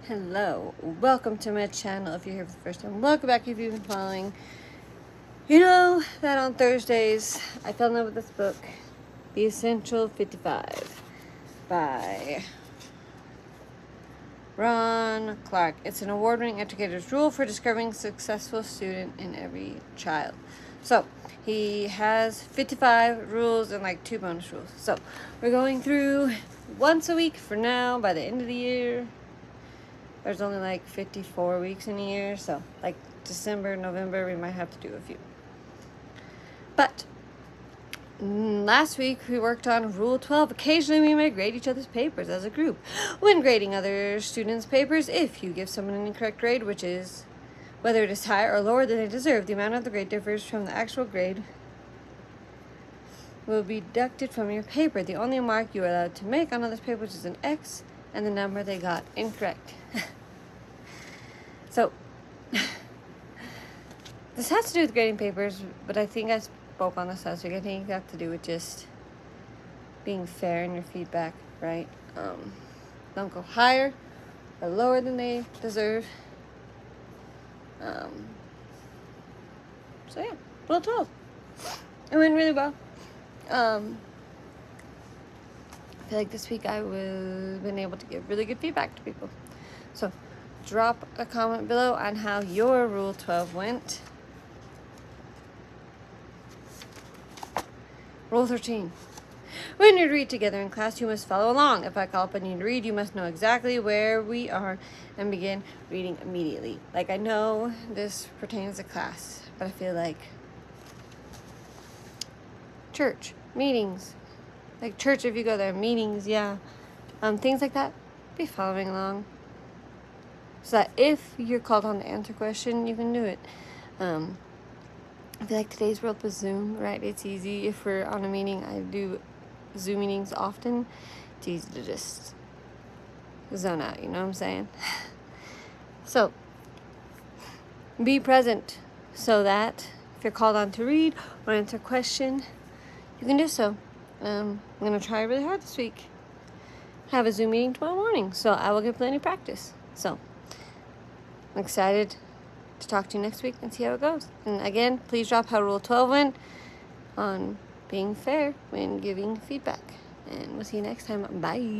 Hello, welcome to my channel. If you're here for the first time, welcome back if you've been following. You know that on Thursdays I fell in love with this book, The Essential 55 by Ron Clark. It's an award-winning educator's rule for discovering a successful student in every child. So he has 55 rules and like 2 bonus rules. So we're going through once a week for now. By the end of the year, there's only like 54 weeks in a year, so like December, November, we might have to do a few. But last week we worked on Rule 12. Occasionally we may grade each other's papers as a group. When grading other students' papers, if you give someone an incorrect grade, which is whether it is higher or lower than they deserve, the amount of the grade differs from the actual grade will be deducted from your paper. The only mark you are allowed to make on others' papers is an X and the number they got incorrect. So, this has to do with grading papers, but I think I spoke on this last week. I think it got to do with just being fair in your feedback, right? Don't go higher or lower than they deserve. So yeah, Rule 12. It went really well. I feel like this week I've been able to give really good feedback to people. So drop a comment below on how your Rule 12 went. Rule 13. When you read together in class, you must follow along. If I call upon you to read, you must know exactly where we are and begin reading immediately. Like, I know this pertains to class, but I feel like church, meetings, like church, if you go there, meetings, yeah, things like that, be following along. So that if you're called on to answer a question, you can do it. I feel like today's world with Zoom, right? It's easy. If we're on a meeting, I do Zoom meetings often. It's easy to just zone out, you know what I'm saying? So, be present so that if you're called on to read or answer a question, you can do so. I'm going to try really hard this week. I have a Zoom meeting tomorrow morning, so I will get plenty of practice. So, I'm excited to talk to you next week and see how it goes. And again, please drop how Rule 12 went on being fair when giving feedback. And we'll see you next time. Bye.